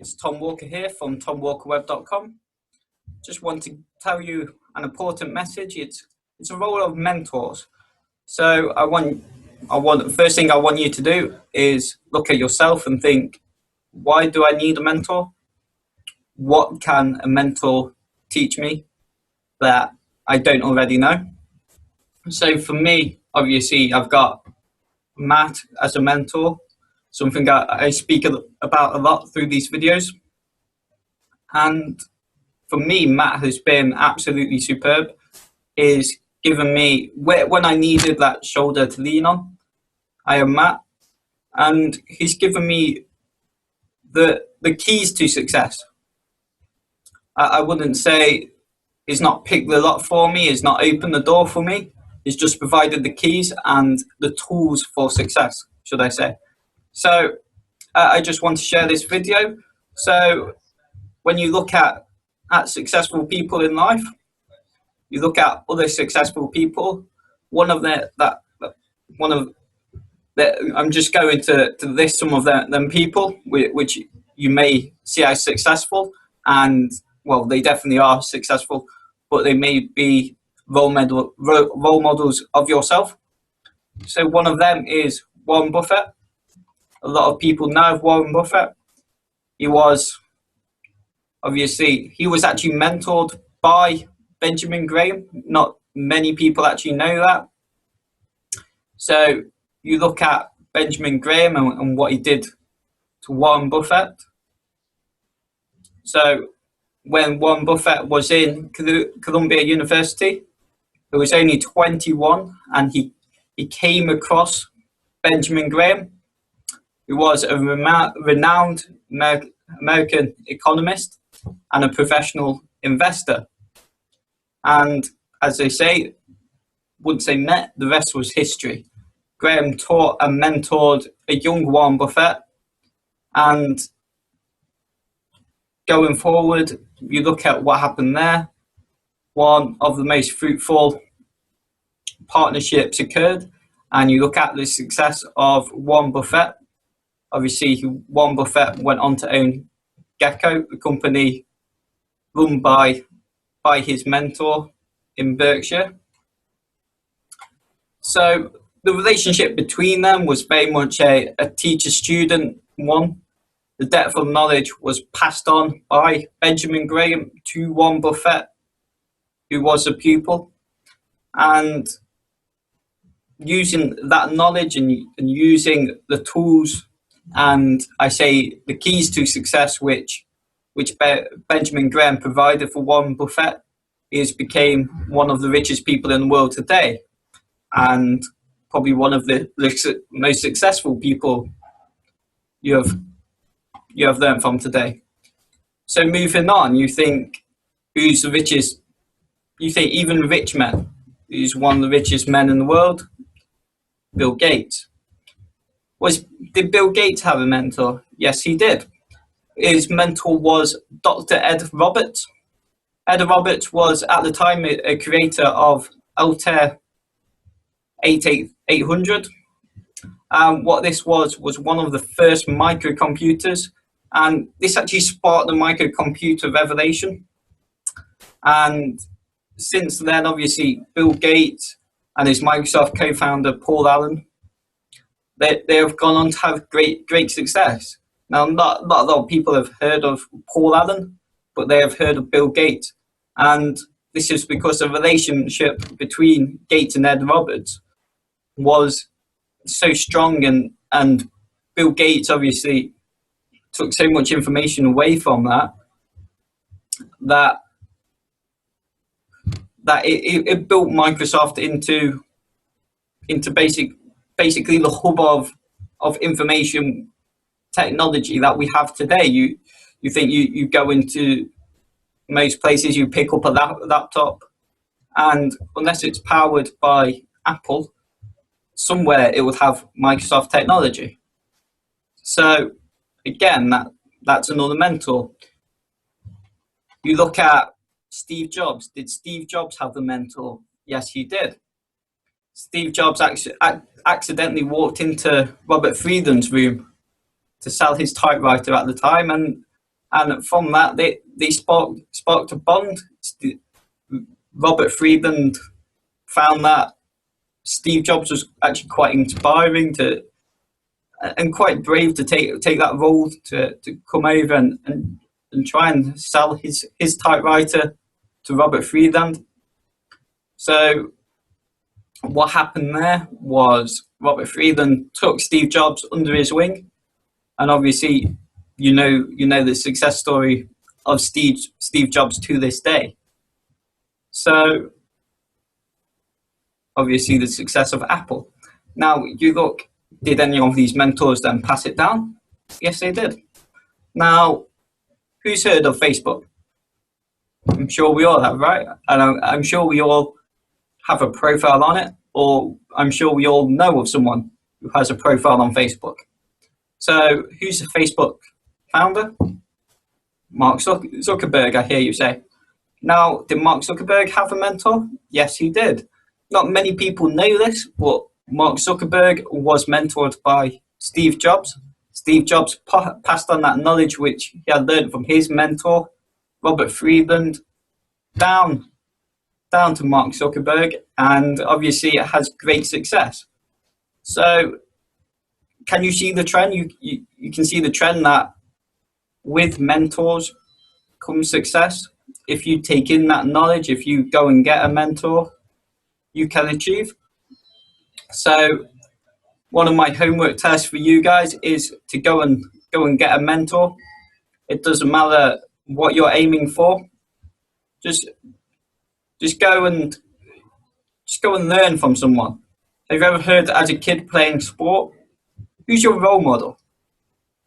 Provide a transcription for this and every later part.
it's Tom Walker here from tomwalkerweb.com. Just want to tell you an important message. It's a role of mentors. So first thing I want you to do is look at yourself and think, why do I need a mentor? What can a mentor teach me that I don't already know? So for me, obviously, I've got Matt as a mentor, something I speak about a lot through these videos. And for me, Matt has been absolutely superb. He's given me, when I needed that shoulder to lean on, I am Matt. And he's given me the keys to success. I wouldn't say he's not picked the lock for me, he's not opened the door for me. He's just provided the keys and the tools for success, should I say. So I just want to share this video. So when you look at successful people in life, you look at other successful people, I'm just going to list some of them people which you may see as successful, and well, they definitely are successful, but they may be role models of yourself. So one of them is Warren Buffett. A lot of people know of Warren Buffett. He was actually mentored by Benjamin Graham. Not many people actually know that. So you look at Benjamin Graham and what he did to Warren Buffett. So when Warren Buffett was in Columbia University, he was only 21, and he came across Benjamin Graham, who was a renowned American economist and a professional investor. And as they say, once they met, the rest was history. Graham taught and mentored a young Warren Buffett, and going forward, you look at what happened there. One of the most fruitful partnerships occurred, and you look at the success of Warren Buffett. Obviously, Warren Buffett went on to own Gecko, a company run by his mentor in Berkshire. So the relationship between them was very much a teacher-student one. The depth of knowledge was passed on by Benjamin Graham to Warren Buffett, who was a pupil. And using that knowledge and using the tools and I say the keys to success which Benjamin Graham provided for Warren Buffett, he has became one of the richest people in the world today, and probably one of the most successful people you have learned from today. So moving on, you think who's the richest? You think even rich men, who's one of the richest men in the world? Bill Gates. Did Bill Gates have a mentor? Yes, he did. His mentor was Dr. Ed Roberts. Ed Roberts was at the time a creator of Altair 8800. What this was one of the first microcomputers, and this actually sparked the microcomputer revelation. And since then, obviously, Bill Gates and his Microsoft co-founder Paul Allen, they have gone on to have great success. Now, not a lot of people have heard of Paul Allen, but they have heard of Bill Gates. And this is because the relationship between Gates and Ed Roberts was so strong, and Bill Gates obviously took so much information away from that it built Microsoft into basically the hub of information technology that we have today. You think you go into most places, you pick up a laptop, and unless it's powered by Apple, somewhere it would have Microsoft technology. So again, that's another mentor. You look at Steve Jobs. Did Steve Jobs have a mentor? Yes, he did. Steve Jobs accidentally walked into Robert Friedland's room to sell his typewriter at the time, and And from that, they sparked a bond. Robert Friedland found that Steve Jobs was actually quite inspiring and quite brave to take that role to come over and try and sell his typewriter to Robert Friedland. So what happened there was Robert Friedland took Steve Jobs under his wing, and obviously you know the success story of Steve Jobs to this day. So obviously the success of Apple. Now you look, did any of these mentors then pass it down? Yes, they did. Now, who's heard of Facebook? I'm sure we all have, right? And I'm sure we all have a profile on it, or I'm sure we all know of someone who has a profile on Facebook. So who's the Facebook founder? Mark Zuckerberg, I hear you say. Now, did Mark Zuckerberg have a mentor? Yes, he did. Not many people know this, but Mark Zuckerberg was mentored by Steve Jobs. Steve Jobs passed on that knowledge which he had learned from his mentor, Robert Friedland, down to Mark Zuckerberg, and obviously it has great success. So can you see the trend? You can see the trend that with mentors comes success. If you take in that knowledge, if you go and get a mentor, you can achieve. So one of my homework tests for you guys is to go and get a mentor. It doesn't matter what you're aiming for. Just go and learn from someone. Have you ever heard as a kid playing sport? Who's your role model?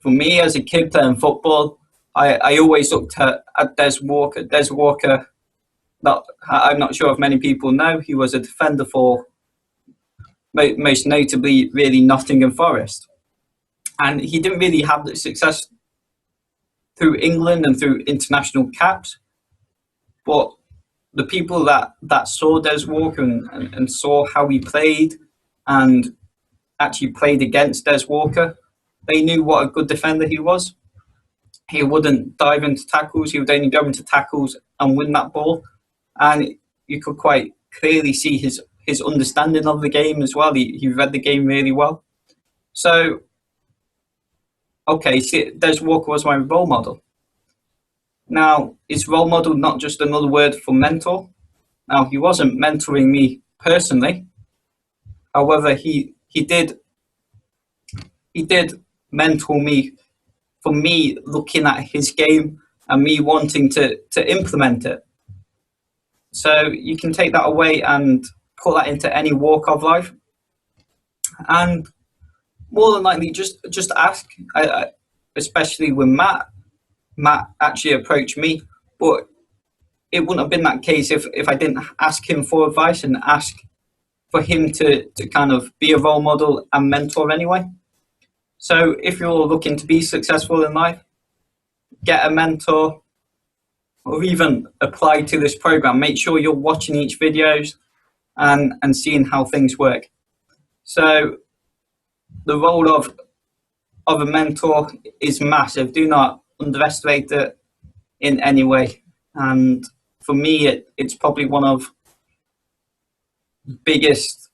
For me, as a kid playing football, I always looked at Des Walker. Des Walker, I'm not sure if many people know, he was a defender for most notably really Nottingham Forest. And he didn't really have the success through England and through international caps. But the people that saw Des Walker and saw how he played and actually played against Des Walker, they knew what a good defender he was. He wouldn't dive into tackles, he would only go into tackles and win that ball. And you could quite clearly see his understanding of the game as well. He read the game really well. So, okay, Des Walker was my role model. Now, is role model not just another word for mentor? Now, he wasn't mentoring me personally. However, he did mentor me for me looking at his game and me wanting to implement it. So you can take that away and put that into any walk of life. And more than likely, just ask, especially with Matt. Matt actually approached me, but it wouldn't have been that case if I didn't ask him for advice and ask for him to kind of be a role model and mentor anyway. So if you're looking to be successful in life, get a mentor or even apply to this program. Make sure you're watching each videos and seeing how things work. So the role of a mentor is massive. Do not underestimate it in any way. And for me, it's probably one of the biggest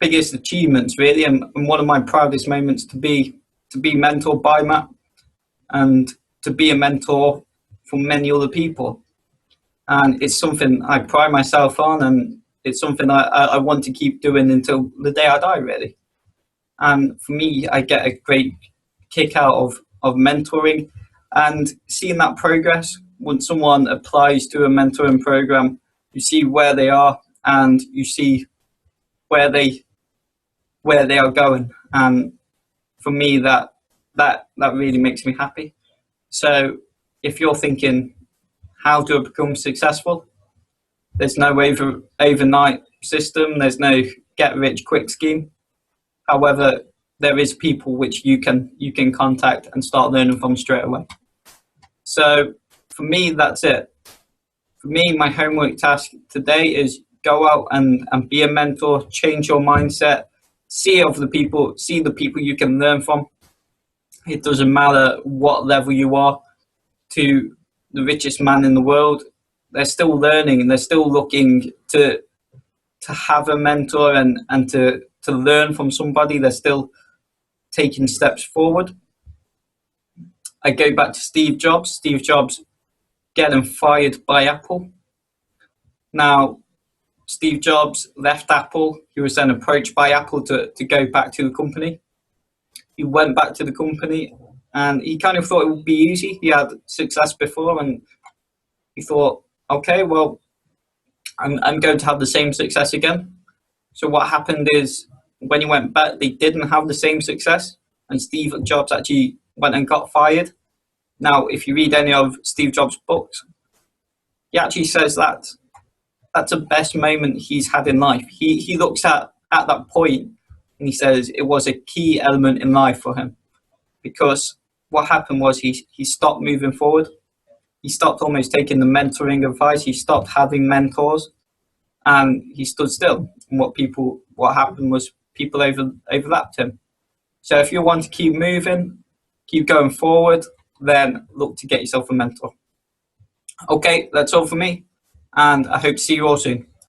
achievements, really, and one of my proudest moments to be mentored by Matt and to be a mentor for many other people. And it's something I pride myself on, and it's something I want to keep doing until the day I die, really. And for me, I get a great kick out of mentoring and seeing that progress. When someone applies to a mentoring program, you see where they are and you see where they are going. And for me, that really makes me happy. So if you're thinking how to become successful, there's no overnight system. There's no get rich quick scheme. However, there is people which you can contact and start learning from straight away. So for me, that's it. For me, my homework task today is go out and be a mentor, change your mindset, see the people you can learn from. It doesn't matter what level you are. to the richest man in the world, they're still learning and they're still looking to have a mentor and to learn from somebody. They're still taking steps forward. I go back to Steve Jobs. Steve Jobs getting fired by Apple. Now, Steve Jobs left Apple. He was then approached by Apple to go back to the company. He went back to the company and he kind of thought it would be easy. He had success before and he thought, okay, well, I'm going to have the same success again. So what happened is when he went back, they didn't have the same success and Steve Jobs actually went and got fired. Now, if you read any of Steve Jobs' books, he actually says that that's the best moment he's had in life. He looks at that point and he says it was a key element in life for him, because what happened was he stopped moving forward. He stopped almost taking the mentoring advice. He stopped having mentors, and he stood still. And what happened was people overlapped him. So if you want to keep moving, keep going forward, then look to get yourself a mentor. Okay, that's all for me, and I hope to see you all soon.